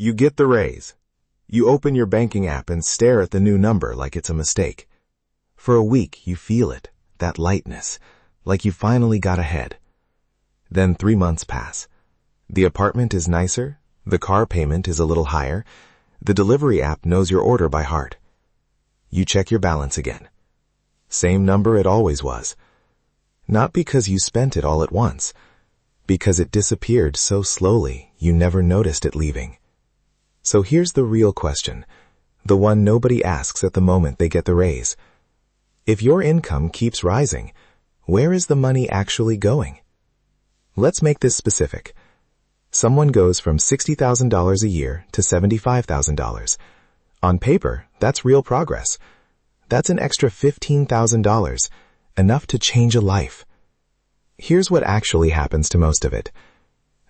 You get the raise. You open your banking app and stare at the new number like it's a mistake. For a week, you feel it, that lightness, like you finally got ahead. Then 3 months pass. The apartment is nicer, the car payment is a little higher, the delivery app knows your order by heart. You check your balance again. Same number it always was. Not because you spent it all at once, because it disappeared so slowly you never noticed it leaving. So here's the real question, the one nobody asks at the moment they get the raise. If your income keeps rising, where is the money actually going? Let's make this specific. Someone goes from $60,000 a year to $75,000. On paper, that's real progress. That's an extra $15,000, enough to change a life. Here's what actually happens to most of it.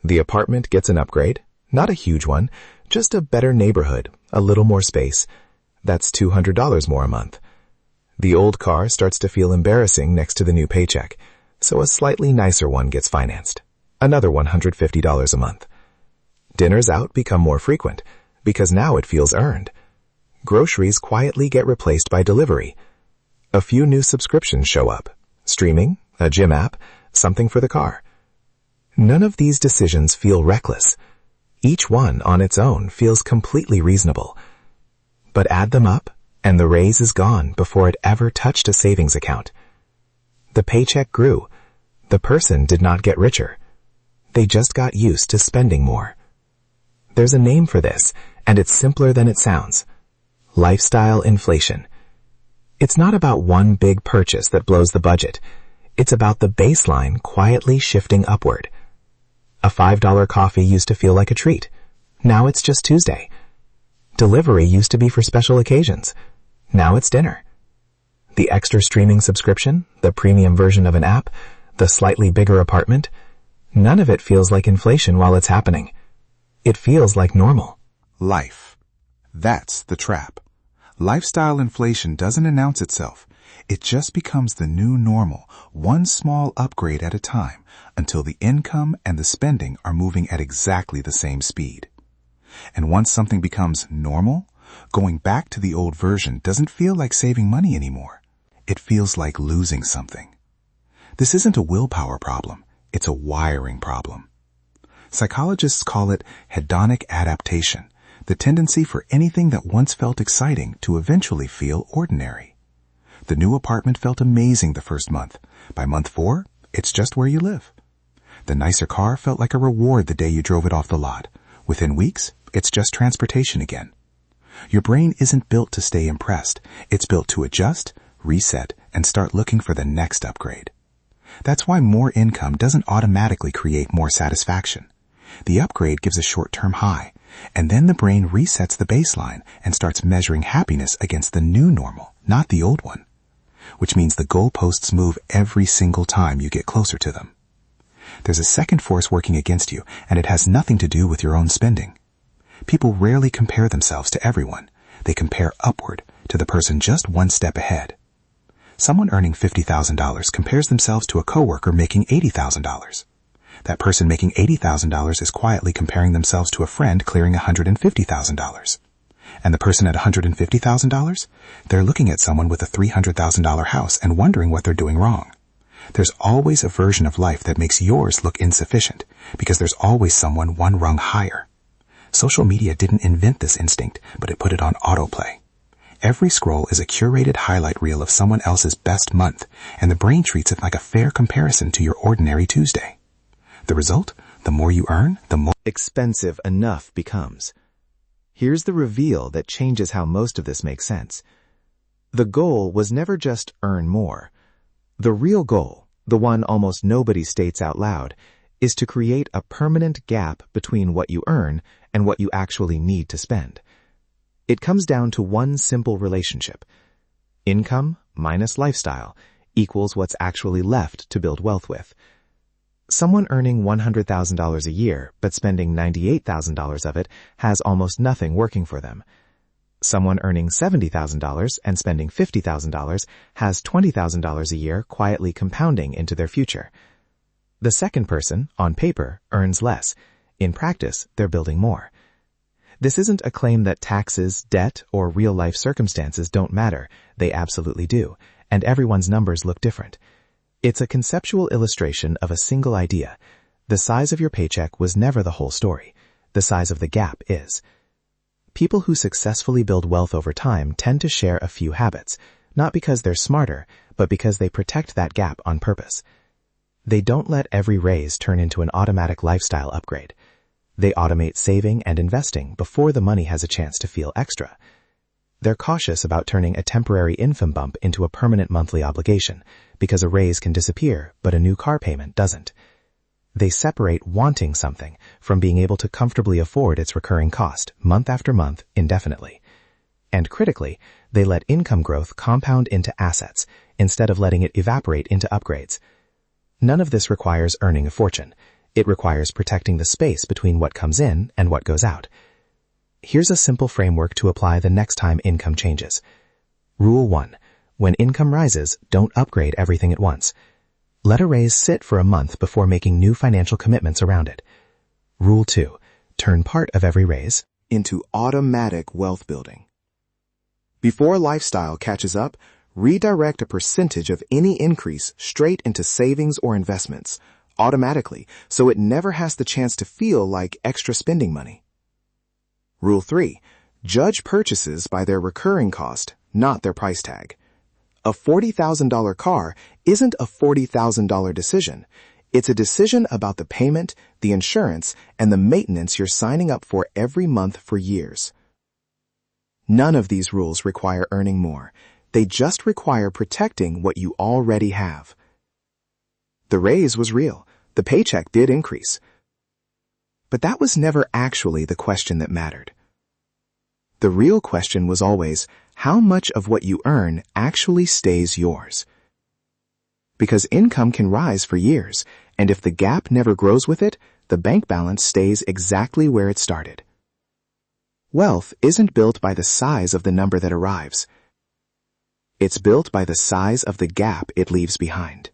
The apartment gets an upgrade, not a huge one, just a better neighborhood, a little more space. That's $200 more a month. The old car starts to feel embarrassing next to the new paycheck, so a slightly nicer one gets financed. Another $150 a month. Dinners out become more frequent, because now it feels earned. Groceries quietly get replaced by delivery. A few new subscriptions show up. Streaming, a gym app, something for the car. None of these decisions feel reckless. Each one on its own feels completely reasonable. But add them up, and the raise is gone before it ever touched a savings account. The paycheck grew. The person did not get richer. They just got used to spending more. There's a name for this, and it's simpler than it sounds. Lifestyle inflation. It's not about one big purchase that blows the budget. It's about the baseline quietly shifting upward. A $5 coffee used to feel like a treat. Now it's just Tuesday. Delivery used to be for special occasions. Now it's dinner. The extra streaming subscription, the premium version of an app, the slightly bigger apartment, none of it feels like inflation while it's happening. It feels like normal. Life. That's the trap. Lifestyle inflation doesn't announce itself. It just becomes the new normal, one small upgrade at a time, until the income and the spending are moving at exactly the same speed. And once something becomes normal, going back to the old version doesn't feel like saving money anymore. It feels like losing something. This isn't a willpower problem. It's a wiring problem. Psychologists call it hedonic adaptation, the tendency for anything that once felt exciting to eventually feel ordinary. The new apartment felt amazing the first month. By month 4, it's just where you live. The nicer car felt like a reward the day you drove it off the lot. Within weeks, it's just transportation again. Your brain isn't built to stay impressed. It's built to adjust, reset, and start looking for the next upgrade. That's why more income doesn't automatically create more satisfaction. The upgrade gives a short-term high, and then the brain resets the baseline and starts measuring happiness against the new normal, not the old one. Which means the goalposts move every single time you get closer to them. There's a second force working against you, and it has nothing to do with your own spending. People rarely compare themselves to everyone. They compare upward to the person just one step ahead. Someone earning $50,000 compares themselves to a coworker making $80,000. That person making $80,000 is quietly comparing themselves to a friend clearing $150,000. And the person at $150,000? They're looking at someone with a $300,000 house and wondering what they're doing wrong. There's always a version of life that makes yours look insufficient, because there's always someone one rung higher. Social media didn't invent this instinct, but it put it on autoplay. Every scroll is a curated highlight reel of someone else's best month, and the brain treats it like a fair comparison to your ordinary Tuesday. The result? The more you earn, the more expensive enough becomes. Here's the reveal that changes how most of this makes sense. The goal was never just earn more. The real goal, the one almost nobody states out loud, is to create a permanent gap between what you earn and what you actually need to spend. It comes down to one simple relationship. Income minus lifestyle equals what's actually left to build wealth with. Someone earning $100,000 a year but spending $98,000 of it has almost nothing working for them. Someone earning $70,000 and spending $50,000 has $20,000 a year quietly compounding into their future. The second person, on paper, earns less. In practice, they're building more. This isn't a claim that taxes, debt, or real-life circumstances don't matter. They absolutely do, and everyone's numbers look different. It's a conceptual illustration of a single idea. The size of your paycheck was never the whole story. The size of the gap is. People who successfully build wealth over time tend to share a few habits, not because they're smarter, but because they protect that gap on purpose. They don't let every raise turn into an automatic lifestyle upgrade. They automate saving and investing before the money has a chance to feel extra. They're cautious about turning a temporary income bump into a permanent monthly obligation, because a raise can disappear, but a new car payment doesn't. They separate wanting something from being able to comfortably afford its recurring cost, month after month, indefinitely. And critically, they let income growth compound into assets, instead of letting it evaporate into upgrades. None of this requires earning a fortune. It requires protecting the space between what comes in and what goes out. Here's a simple framework to apply the next time income changes. Rule 1. When income rises, don't upgrade everything at once. Let a raise sit for a month before making new financial commitments around it. Rule 2. Turn part of every raise into automatic wealth building. Before lifestyle catches up, redirect a percentage of any increase straight into savings or investments, automatically, so it never has the chance to feel like extra spending money. Rule 3. Judge purchases by their recurring cost, not their price tag. A $40,000 car isn't a $40,000 decision. It's a decision about the payment, the insurance, and the maintenance you're signing up for every month for years. None of these rules require earning more. They just require protecting what you already have. The raise was real. The paycheck did increase. But that was never actually the question that mattered. The real question was always, how much of what you earn actually stays yours? Because income can rise for years, and if the gap never grows with it, the bank balance stays exactly where it started. Wealth isn't built by the size of the number that arrives. It's built by the size of the gap it leaves behind.